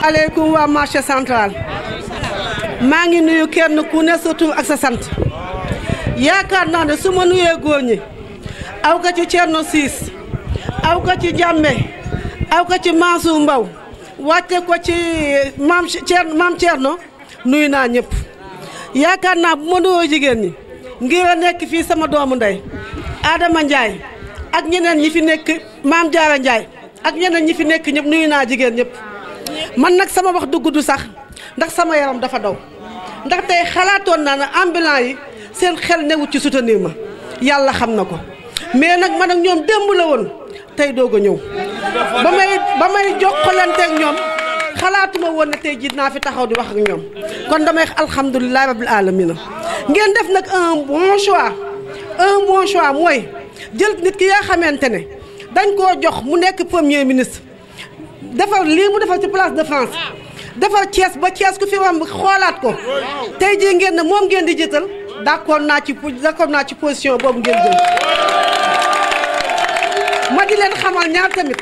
aleykum waa marché central maa ngi nuyu kenn ku ne sa tur ak sa sant yaakaar naa ne su ma nuyee góor ñi aw ka ci Thierno Ciss aw ka ci Jàmme aw ka ci Mansour Mbaw wàcce ko ci maam Thierno nuyu naa ñëpp yaakaar naa bu ma nuyoo jigéen ñi ngir a nekk fii sama doomu ndey Adama Ndiaye ak ñeneen ñi fi nekk Maam Jaara Ndiaye ak ñeneen ñi fi nekk ñëpp nuyu naa jigéen ñëpp man nag sama wax du gudd sax ndax sama yaram dafa daw ndax tey xalaatoon naa ne ambulant yi seen xel newut ci soutenir ma yàlla xam na ko mais nag man ak ñoom démb la woon tey doog a ñëw ba may jokkalanteeg ñoom xalaatuma woon ne tey jii naa fi taxaw di wax ak ñoom kon damay alhamdulilah rabbil alamina ngeen def nag un bon choix mooy jël nit ki yaa xamante ne dañ koo jox mu nekk premier ministre defar lii mu defar ci place de France defar Thiès ba Thiès ku fi wam xoolaat ko tey jii ngeen ne moom ngeen di jiital d'accord naa ci position boobu ngeen jël ma di leen xamal ñaar tamit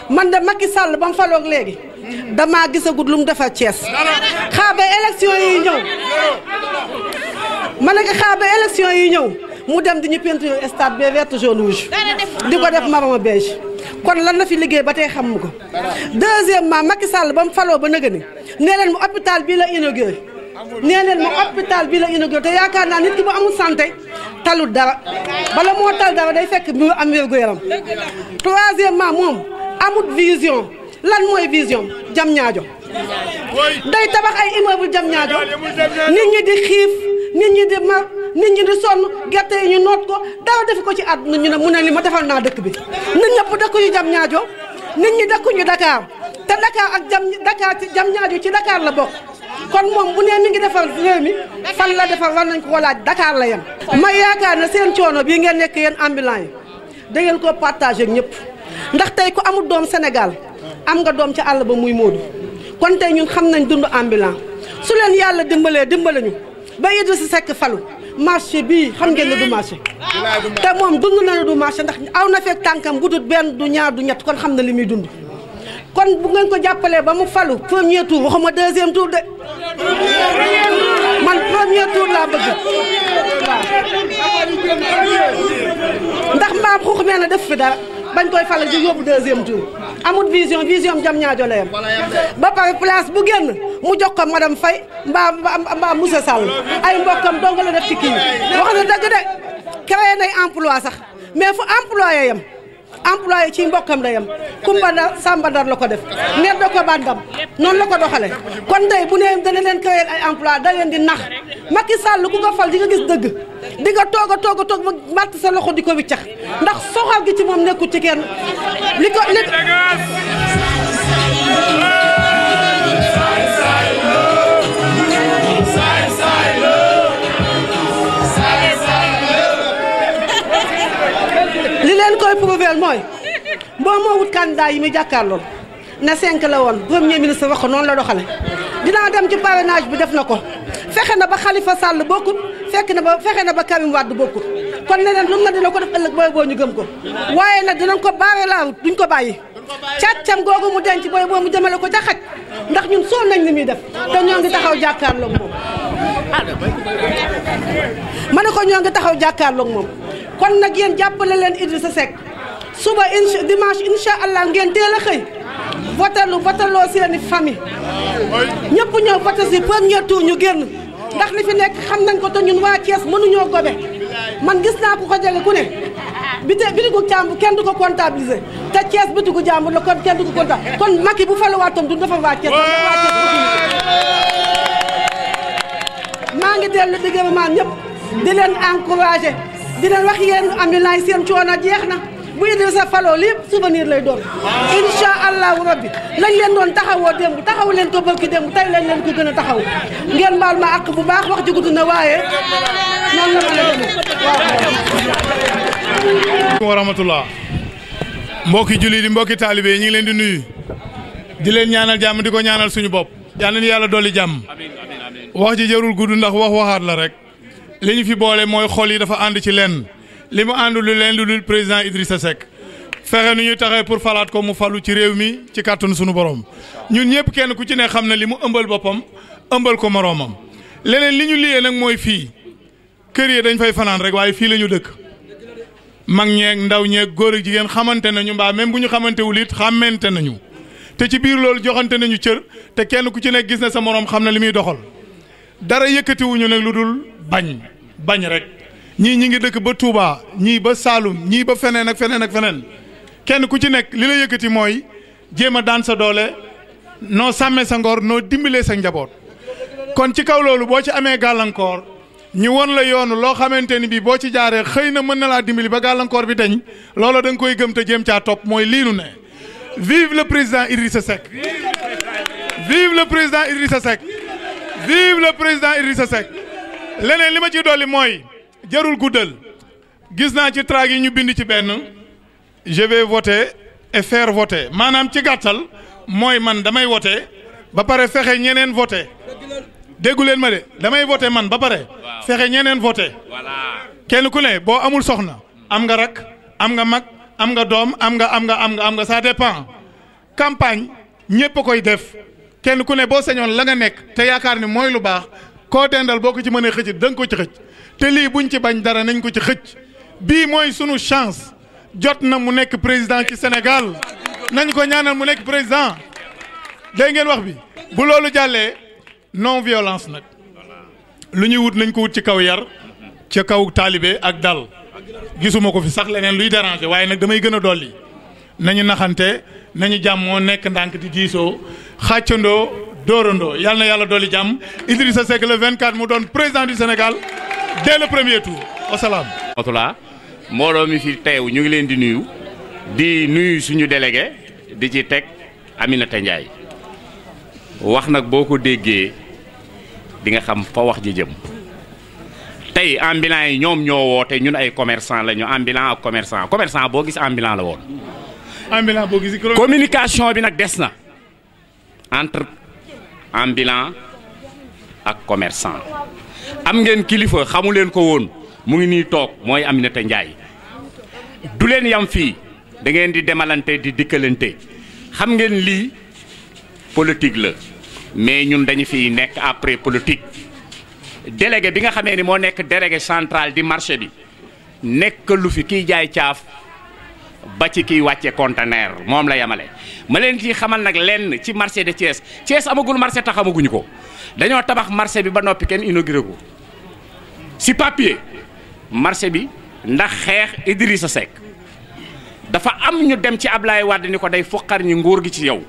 man de Macky Sall ba mu faloog léegi damaa gisagut lu mu defar Thiès xaar ba élection yi ñëw ma ne ko xaar ba élection yi ñëw mu dem di ñu peinture stade bi vert jaune rouge di ko def marron beige kon lan la fi liggéey ba tey xam ko deuxièmement Macky Sall ba mu faloo ba nëgë ni nee leen mu hôpital bii la inauguré te yaakaar naa nit ki bu amul santé talul dara bala moo tal dara day fekk mu am wér-gu-yaram troisièmement moom amut vision lan mooy vision jam ñaajo day tabax ay immeuble jam ñaajo nit ñi di xiif nit ñi di mar nit ñi di sonn gerte yi ñu noot ko dara def ko ci àdduna ñu ne mu ne li ma defal naa dëkk bi nit ñëpp dëkkuñu jam ñaajo nit ñi dëkkuñu Dakar te Dakar ak jam ñaajo ci Dakar la bokk kon moom bu nee mi ngi defal réew mi fan la defal war nañ ko laaj Dakar la yem ma yaakaar ne seen coono bii ngeen nekk yéen ambulant yi da ngeen koo partagé ak ñëpp ndax tey ku amul doom Sénégal am nga doom ci àll ba muy Moodu kon tey ñun xam nañ dund ambulant su leen yàlla dimbale ñu ba Idrissa Seck falu marché bii xam ngeen ne du marché te moom dund na ne du marché ndax aw na fekk tànkam gudut benn du ñaar du ñett kon xam na li muy dund kon bu ngeen ko jàppalee ba mu falu premier tour waxuma deuxième tour de man premier tour laa bëgg waaw ndax mbaam xuux mee na def fi dara bañ koy fal di yóbbu deuxième tour amut vision jam ñaajo la yem ba pare place bu génn mu jox ko madame Faye mbaa Moussa Sall ay mbokkam dong la def ci kii wax na dëgg de créé nay emploi sax mais fu employé yem employé ci mbokkam la yem Kumba Ndar Samba Ndar la ko def net da ko bandam noonu la ko doxale kon tey bu ne dana leen créé ay emploi da leen di nax Macky Sall ku ko fal di nga gis dëgg di nga toog ba matt sa loxo di ko wiccax ndax soxal gi ci moom nekkul ci kenn li leen koy prouver mooy boo moo wut candidat yi muy jàkkaarlool na 5 la woon premier ministre wax ko noonu la doxale dinaa dem ci parrainage bi def na ko fexe na ba Khalifa Sall bokkut fexe na ba Karim Wade bokkut kon leneen lu mu na dina ko def ëllëg boo ñu gëm ko waaye nag dinañ ko baare laa duñ ko bàyyi càccam googu mu denc boo mu jëmale ko ca xaj ndax ñun soon nañ li muy def te ñoo ngi taxaw jàkkaarloog moom ma ne ko ñoo ngi taxaw jàkkaarloog moom kon nag yéen jàppale leen Idrissa Seck suba dimanche incha allah ngeen teel a xëy voteloo seeni famille ñëpp ñëw voté si premier tour ñu génn ndax li fi nekk xam nañ ko te ñun waa Thiès mënuñoo gobe man gis naa ku ko jege ku ne bitigu jàmbur kenn du ko comptabiliser te Thiès bitigu jàmbur la kon kenn du ko comptabiliser kon Macky bu faluwaatam du dafa waa Thiès maa ngi dellu di gërëmaa ñëpp di leen encouragé di leen wax yéen ambulant yi seen coono jeex na bu Idrissa faloo lépp souvenir lay doon incha allahu rabbi lañ leen doon taxawoo démb taxaw leen ko barki démb tey lañ leen ko gën a taxaw ngeen baal ma àq bu baax wax ji gudd na waaye noonu la ma la demee waaw. wa rahmatullah mbokki julli di mbokki taalibe yi ñu ngi leen di nuyu di leen ñaanal jàmm di ko ñaanal suñu bopp yal na yàlla dolli jàmm wax ji jarul gudd ndax waxaat la rek li ñu fi boole mooy xol yi dafa ànd ci lenn li mu ànd lu leen lu dul président Idrissa Seck fexe nu ñuy taxee pour falaat ko mu falu ci réew mi ci kàttanu sunu borom ñun ñëpp kenn ku ci ne xam ne li mu ëmbal boppam ëmbal ko moroomam leneen li ñu liyee nag mooy fii kër yi dañ fay fanaan rek waaye fii la ñu dëkk mag ñeeg ndaw ñeeg góor ak jigéen xamante nañu mbaa même bu ñu xamantewul it xàmmante nañu te ci biir loolu joxante nañu cër te kenn ku ci nekk gis na sa moroom xam na li muy doxal dara yëkkatiwuñu nag lu dul bañ rek ñii ñi ngi dëkk ba Touba ñii ba Saalum ñii ba feneen ak feneen ak feneen kenn ku ci nekk li la yëkkati mooy jéem a daan sa doole noo sàmmee sa ngor noo dimbalee sa njaboot kon ci kaw loolu boo ci amee gàllankoor ñu won la yoonu loo xamante ni bii boo ci jaaree xëy na mën na laa dimbali ba gàllankoor bi dañ loolu da nga koy gëm te jéem caa topp mooy lii nu ne vive le président Idrissa Seck vive le président Idrissa Seck vive le président Idrissa Seck leneen li ma ci dolli mooy jarul guddal gis naa ci traag yi ñu bind ci benn je vais voter et faire voter maanaam ci gàttal mooy man damay voter ba pare fexe ñeneen voter déggu leen ma de damay voter man ba pare fexe ñeneen voter kenn ku ne boo amul soxna am nga rak am nga mag am nga doom am nga ça dépend campagne ñépp a koy def kenn ku ne boo sañoon la nga nekk te yaakaar ni mooy lu baax koo dendal boo ko ci mënee xëcc da nga ko ci xëcc te lii buñ ci bañ dara nañ ko ci xëcc bii mooy sunu chance jot na mu nekk président ci Sénégal nañ ko ñaanal mu nekk président dégg ngeen wax bi bu loolu jàllee non violence nag lu ñuy wut nañ ko wut ci kaw yar ci kaw taalibe ak dal gisuma ko fi sax leneen luy déranger waaye nag damay gën a dolli nañu naxante nañu jàmmoo nekk ndànk di diisoo xàccandoo dóorandoo yal na yàlla dolli jàmm Idrissa Seck le 24 mu doon président du Sénégal dès le premier tour wasalaam. mbooloo mi fi teew ñu ngi leen di nuyu suñu délégué di ci teg Aminata Ndiaye wax nag boo ko déggee di nga xam fa wax ji jëm tey ambulant yi ñoom ñoo woote ñun ay commerçant la ñu ambulant ak commerçant boo gis ambulant la woon. ambulant boo gis communication bi nag des na entre ambulant ak commerçant am ngeen kilifa xamu leen ko woon mu ngi nii toog mooy Aminata Ndiaye du leen yam fii da ngeen di demalante di dikkalante xam ngeen lii politique la mais ñun dañu fiy nekk après politique délégué bi nga xamee ni moo nekk délégué central di marché bi nekk lu fi kiy jaay caaf ba ci kiy wàcce conteneur moom la yamale ma leen ci xamal nag lenn ci marché de Thiès amagul marché tax amaguñu ko dañoo tabax marché bi ba noppi kenn inauguré ko si papier marché bi ndax xeex Idrissa Seck dafa am ñu dem ci Ablaye Wade ni ko day foqar ñi nguur gi ci yow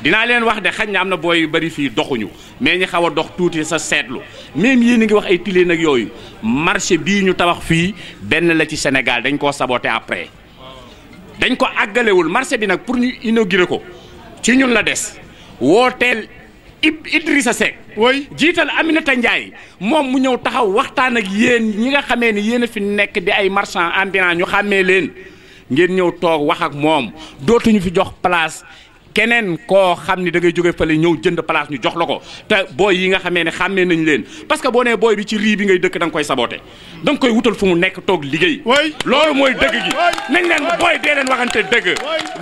dinaa leen wax de xañ na am na booy yu bari fii doxuñu mais ñi xaw a dox tuuti sa seetlu même yéen a ngi wax ay tilee nag yooyu marché bii ñu tabax fii benn la ci Sénégal dañ koo saboté après dañ ko àggalewul marché bi nag pour ñu inaugurer ko ci ñun la des wooteel Idrissa Seck jiital Aminata Ndiaye moom mu ñëw taxaw waxtaan ak yéen ñi nga xamee ni yéen a fi nekk di ay marchand ambulant ñu xàmmee leen ngeen ñëw toog wax ak moom dootuñu fi jox place keneen koo xam ni da ngay jóge fële ñëw jënd place ñu jox la ko te booy yi nga xamee ne xàmmee nañ leen parce que boo nee booy bi ci rii bi ngay dëkk da nga koy saboté da nga koy wutal fu mu nekk toog liggéey loolu mooy dëgg gi nañ leen booy dee leen waxante dëgg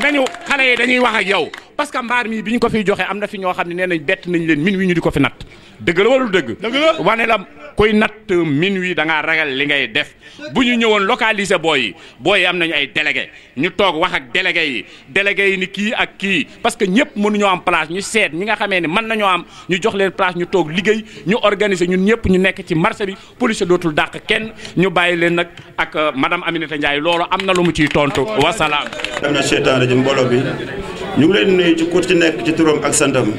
nañu xale yi dañuy wax ak yow parce que mbaar mi bi ñu ko fiy joxe am na fi ñoo xam ne nee nañ bett nañ leen minuit ñu di ko fi natt dëgg la warul dëgg wane la koy natt minuit da ngaa ragal li ngay def bu ñu ñëwoon localiser booy yi am nañu ay délégué ñu toog wax ak délégué yi ni kii ak kii parce que ñëpp mënuñoo am place ñu seet ñi nga xamee ne mën nañoo am ñu jox leen place ñu toog liggéey ñu organiser ñun ñëpp ñu nekk ci marché bi police dootul dàq kenn ñu bàyyi leen nag ak madame Aminata Ndiaye loolu am na lu mu ciy tontu wasalaam. am na seetaan rajo mbooloo bi ñu ngi leen nuyu ci ku ci nekk ci turam ak santam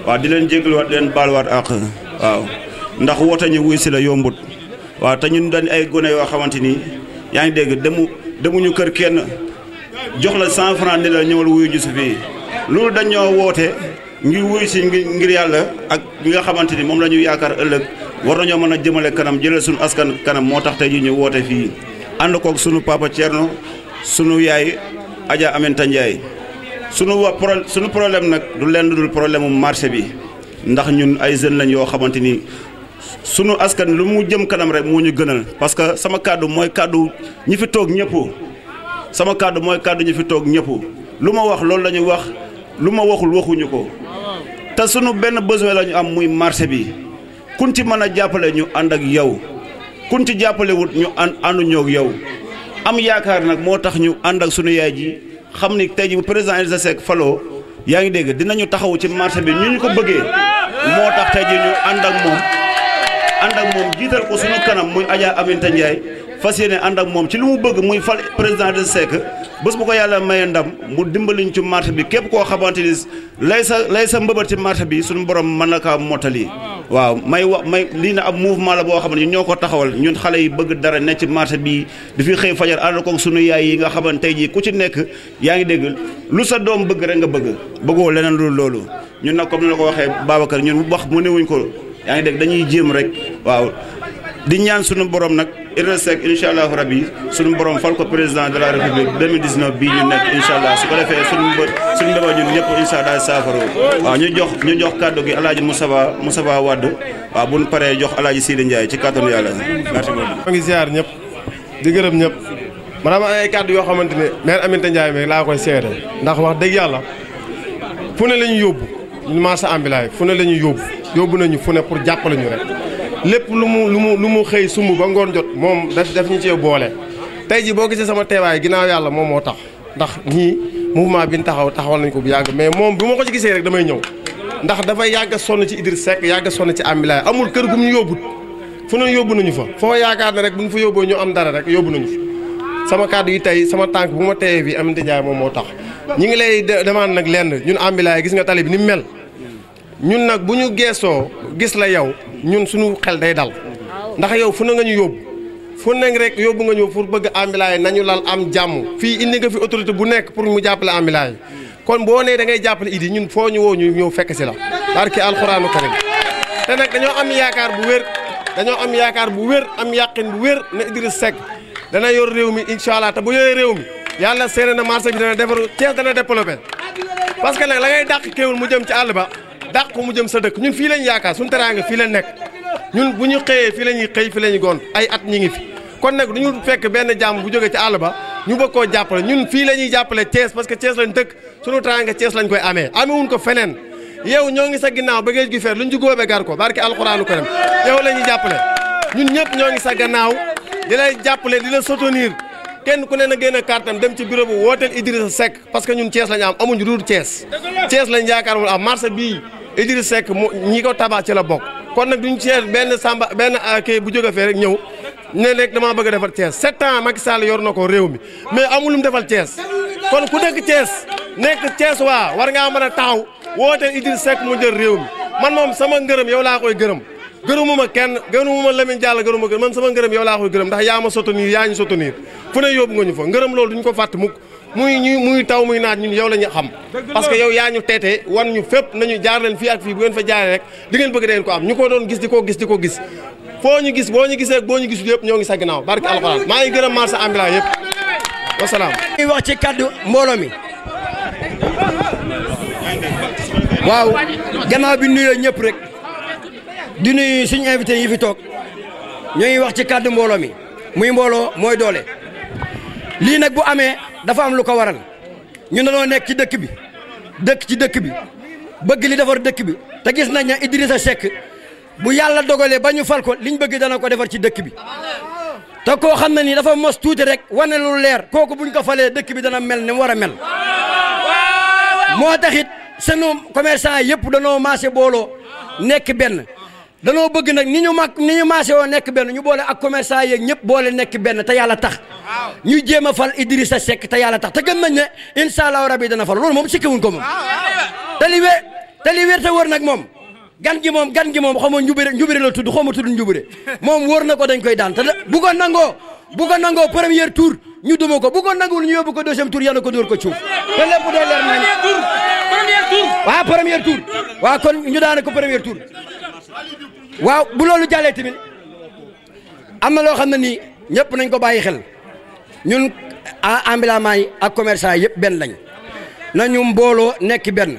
waaw di leen jégaluwaat leen baaluwaat ak waaw ndax woote ñu wuy si la yombut waaw te ñun dañ ay gone yoo xamante ni yaa ngi dégg demuñu kër kenn jox la 100 francs ni la ñëwal wuyu ji su fii loolu dañoo woote ngir wuyu si ngir yàlla ak ñi nga xamante ni moom la ñu yaakaar ëllëg war nañoo mën a jëmale kanam jëlee suñu askan kanam moo tax tey ñu ñëw woote fii ànd koog sunu papa Thierno sunu yaay Adja Aminata Ndiaye sunu problème nag du lenn dul problème mu marché bi ndax ñun ay jeunes lañ yoo xamante ni sunu askan lu mu jëm kanam rek moo ñu gënal parce que sama kàddu mooy kàddu ñi fi toog ñëpp sama kàddu mooy kàddu ñu fi toog ñëpp lu ma wax loolu la ñu wax lu ma waxul waxuñu ko te sunu benn besoin la ñu am muy marché bi kun ci mën a jàppale ñu ànd ak yow kun ci jàppale wut ñu ànduñoo ak yow am yaakaar nag moo tax ñu ànd ak sunu yaay ji xam ni tey ji bu président Idrissa Seck faloo yaa ngi dégg dinañu taxaw ci marché bi ñu ko bëggee moo tax tey ji ñu ànd ak moom jiital ko sunu kanam muy Adja Aminata Ndiaye fas yéene ànd ak moom ci li mu bëgg muy fal président Idrissa Seck bés bu ko yàlla maye ndam mu dimbaliñ ci marché bi képp koo xamante ni lay sa mbëbët ci marché bi suñu borom mën na kaa mottali waaw may lii na ab mouvement la boo xam ne ñun ñoo ko taxawal ñun xale yi bëgg dara ne ci marché bi di fi xëy fajar ànd ko sunu yaay yi nga xamante tey jii ku ci nekk yaa ngi dégg lu sa doom bëgg rek nga bëggoo leneen loolu ñun nag comme ni la ko waxee Babacar ñun wax mu newuñ ko yaa ngi dégg dañuy jéem rek waaw di ñaan sunu borom nag Idrissa Seck incha allahu rabi sunu borom fal ko président de la république 2019 bii ñu nekk incha allah su ko defee suñu mbéba ñun ñëpp incha allah saafara waaw ñu jox kàddu gi alaaji Moustapha Wade waaw bu ñu paree jox alaaji Sidi Ndiaye ci kàttanu yàlla merci beaucoup. maa ngi ziar ñëpp di gërëm ñëpp maanaam ay kàddu yoo xamante ne maire Aminata Ndiaye mi laa koy seede ndax wax dëgg yàlla fu ne la ñu yóbbu ñu marché ambulant fu ne la ñu yóbbu nañu fu ne pour jàppale ñu rek lépp lu mu xëy sumb ba ngoon jot moom daf ñu cee boole tey ji boo gisee sama teewaay ginnaaw yàlla moom moo tax ndax ñii mouvement bi ñu taxawal nañ ko bu yàgg mais moom bi ma ko ci gisee rek damay ñëw ndax dafay yàgg sonn ci Idrissa Seck yàgg sonn ci ambulant amul kër gu mu ñu yóbbut fu ne yóbbu nañu fa foo yaakaar ne rek bu ñu fa yóbboo ñu am dara rek yóbbu nañu fa sama kàddu yi tey sama tànk bu ma teyee bi Aminata Ndiaye moom moo tax ñi ngi lay demande nag lenn ñun ambulant yi gis nga tali bi ni mu mel ñun nag bu ñu geesoo gis la yow ñun suñu xel day dal ndax yow fu na nga ñu yóbbu fu ne rek yóbbu nga ñu pour bëgg ambulant yi nañu lal am jàmm fii indi nga fi autorité bu nekk pour mu jàppale ambulant yi kon boo nee da ngay jàppale Idi ñun foo ñu woo ñu ñëw fekk si la barki alxuraanu karim te nag dañoo am yaakaar bu wér am yàqin bu wér ne Idrissa Seck dana yor réew mi incha allah te bu yoree réew mi yàlla seere na marché bi dana defaru Thiès dana développé parce que nag la ngay dàq kéwul mu jëm ci àll ba dàq ko mu jëm sa dëkk ñun fii lañ yaakaar suñu teraanga fii la nekk ñun bu ñu xëyee fii la ñuy xëy fii la ñuy gont ay at ñi ngi fi kon nag du ñu fekk benn jàmm bu jógee ci àll ba ñu bëgg koo jàppale ñun fii la ñuy jàppale Thiès parce que Thiès lañ dëkk suñu teraanga Thiès lañ koy amewuñ ko feneen yow ñoo ngi sa ginnaaw ba géej gi feer luñ ci góobee gar ko barki alxuraanu karim yow la ñuy jàppale ñun ñëpp ñoo ngi sa gannaaw di lay jàppale di la soutenir kenn ku ne na génn kartam dem ci bureau bu wooteel Idrissa Seck parce que ñun Thiès lañu am amuñu dul Thiès lañ yaakaar wul am marché bii Idrissa Seck ñi ko tabax ci la bokk kon nag duñ Thiès benn kii bu jóge fee rek ñëw ne rek damaa bëgg a defar Thiès 7 ans Macky Sall yor na ko réew mi mais amul lu mu defal Thiès kon ku dëkk Thiès nekk Thiès waa war ngaa mën a taxaw wooteel Idrissa Seck mu jël réew mi man moom sama ngërëm yow laa koy gërëm gërëmuma kenn gërëmuma Lamine Diallo gërëmuma gërëm man sama ngërëm yow laa koy gërëm ndax yaa ma soutenir yaa ñu soutenir fu ne yóbbu nga ñu fa ngërëm loolu duñ ko fàtte mukk muy taw muy naaj ñun yow la ñu xam parce que yow yaa ñu teete wan ñu fépp nañu jaar leen fii ak fii bu ngeen fa jaaree rek di ngeen bëgg deen ko am ñu ko doon gis di ko gis foo ñu gis boo ñu gisee boo ñu gisul yëpp ñoo ngi sa ginnaaw barke alxuraan maa ngi gërëm marché ambulant yëpp wasalaam. ñuy wax ci kaddu mbooloo mi waaw gannaaw bi nuyoo ñëpp rek di nuyu suñu invité yi fi toog ñoo ngi wax ci kaddu mbooloo mi muy mbooloo mooy doole lii nag bu amee dafa am lu ko waral ñu dañoo nekk ci dëkk bi bëgg li defar dëkk bi te gis nañ ne Idrissa Seck bu yàlla dogalee ba ñu fal ko liñ bëgg dana ko defar ci dëkk bi te koo xam ne nii dafa mos tuuti rek wane lu leer kooku buñ ko falee dëkk bi dana mel ni mu war a mel moo taxit sunu commerçant yëpp danoo maase booloo nekk benn danoo bëgg nag ni ñu maase woo nekk benn ñu boole ak commerçant yeeg ñëpp boole nekk benn te yàlla tax ñu jéem a fal Idrissa Seck te yàlla tax te gëm nañ ne incha allahu rabi dana fal loolu moom sikkiwuñ ko moom te li wér te wër nag moom gan gi moom xaw ma njubire la tudd xaw ma tudd njubire moom wóor na ko dañ koy daan te bu ko nangoo premier tour ñu duma ko bu ko nanguwul ñu yóbbu ko deuxième tour yàlla ko dóor ko cuuf te lépp doo leer nañ waaw premier tour waaw kon ñu daane ko premier tour waaw bu loolu jàllee tamit am na loo xam ne nii ñëpp nañ ko bàyyi xel ñun ambulant yi ak commerçant yëpp benn lañ nañu mbooloo nekk benn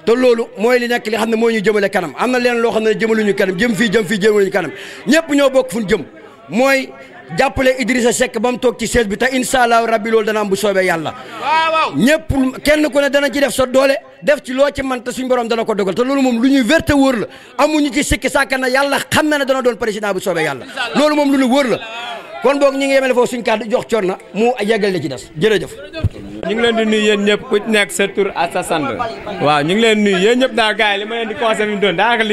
te loolu mooy li nekk li xam ne moo ñu jëmale kanam am na leen loo xam ne jëmaluñu kanam jëm fii jëmaluñu kanam ñëpp ñoo bokk fu ñu jëm mooy jàppale Idrissa Seck ba mu toog ci chaise bi te incha allah rabbi loolu dana am bu soobee yàlla. ñëpp kenn ku ne dana ci def sa doole def ci loo ci man te suñu borom dana ko dogal te loolu moom lu ñuy wérte wóor la amuñu ci sikki sàkka na yàlla xam na ne dana doon président bu soobee yàlla loolu moom lu ñu wóor la kon boog ñi ngi yemale foofu suñu kàddu jox coor na mu yeggal li ci des jërëjëf. ñu ngi leen di nuyu yéen ñëpp ku nekk sa tur ak sa sant waaw ñu ngi leen nuyu yéen ñëpp daal gars yi li ma leen di conseillé fi mu doon daanaka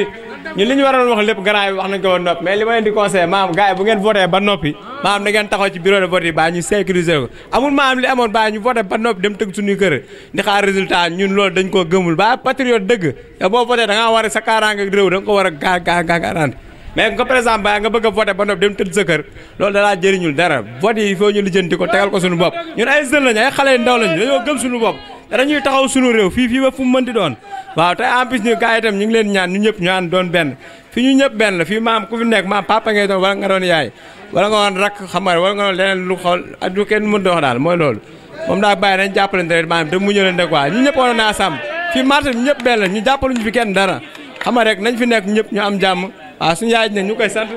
ñun li ñu waroon wax lépp grand yi wax nañ ko woon noppi mais li ma leen di conseillé maam gars yi bu ngeen voté ba noppi maam da ngeen taxaw ci bureau de vote yi baa ñu sécuriser ko amul maam li amoon baa ñu voté ba noppi dem tëgg suñuy kër di xaar résultat ñun loolu dañ koo gëmul ba patriote dëgg te boo voté da ngaa war a sa kaaraange réew da nga ko war a garanti mais nga par exemple nga bëgg a voté ba noppi dem tëdd sa kër loolu dalaa jëriñul dara vote yi il faut ñu lijjanti ko tegal ko suñu bopp ñun ay jeunes lañu ay xale yu ndaw lañu dañoo gëm suñu bopp te dañuy taxaw suñu réew fii ba fu mu mënti doon waaw te en plus ñu gars yi itam ñu ngi leen ñaan ñu ñëpp ñu ànd doon benn fi ñu ñëpp benn la fii maam ku fi nekk maam papa ngay doon wala nga doon yaay wala nga doon rakk xam nga wala nga doon leneen lu xool du kenn mën dox daal mooy loolu moom daa bàyyi nañ jàppalante rek maanaam te muñalante quoi ñu ñëpp waroon naa sàmm fii marché bi ñëpp benn la ñu jàppaluñu fi kenn dara xam nga rek nañ fi nekk ñëpp ñu am jàmm waaw suñu yaay ne ñu koy sant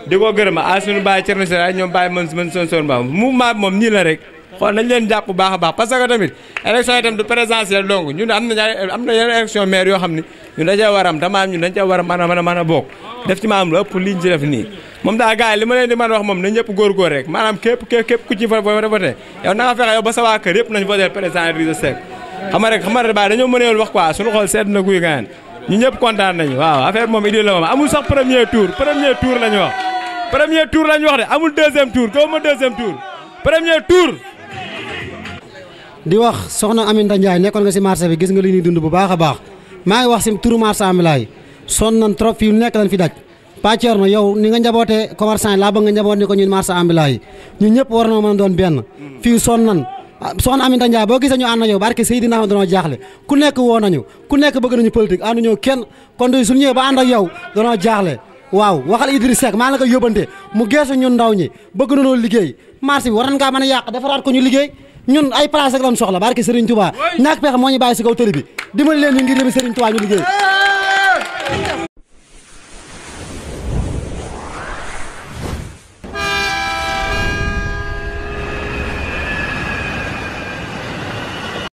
di ko gërëm suñu bàyyi Thierno Sera ñoom bàyyi mën son ba mouvement bi moom nii la rek xool nañ leen jàpp bu baax a baax parce que tamit élection yi tam du présidentielle donc ñun am na yeneen élection maire yoo xam ne ñun dañ cee war a am tamaam ñun dañ cee war a mën a bokk def ci maanaam lu ëpp liñ ci def nii moom daal gars yi li ma leen di mën a wax moom na ñëpp góorgóor rek maanaam képp ku ci voté yow na nga fexe yow ba sa waa kër yëpp nañ voté président Idrissa Seck xam nga rek ba dañoo mën a wax quoi suñu xool sedd na guy gaan ñu ñëpp kontaan nañu waaw affaire moom idée la moom amul sax premier tour la ñu wax premier tour la ñu wax de amul deuxième tour kaw ma deuxième tour premier tour. di wax soxna Aminta Ndiaye nekkoon nga si marché bi gis nga li ñuy dund bu baax a baax maa ngi wax si turu marché ambulant sonn nañ trop fii nekk lañ fi daj Pàcceer na yow ni nga njabootee commerçant yi laa bëgg nga njaboot ni ko ñun marché ambulant yi ñun ñëpp war na mën a doon benn fii sonn nañ soxna Aminta Ndiaye boo gisee ñu ànd na yow barke Seydina Muhammad danoo jaaxle ku nekk woo nañu ku nekk bëgg nañu politique àndu ñëw kenn kon du suñu ñëwee ba ànd ak yow danoo jaaxle waaw waxal Idrissa Seck maa la koy yóbbante mu geesu ñun ndaw ñi bëgg nañoo liggéey marché bi war nañ kaa mën a yàq defaraat ko ñu liggéey ñun ay place rek lañ soxla barke Serigne Touba ñàkk pexe moo ñu bàyyi si kaw tëli bi dimbali leen ñu ngir dem Serigne Touba ñu liggéey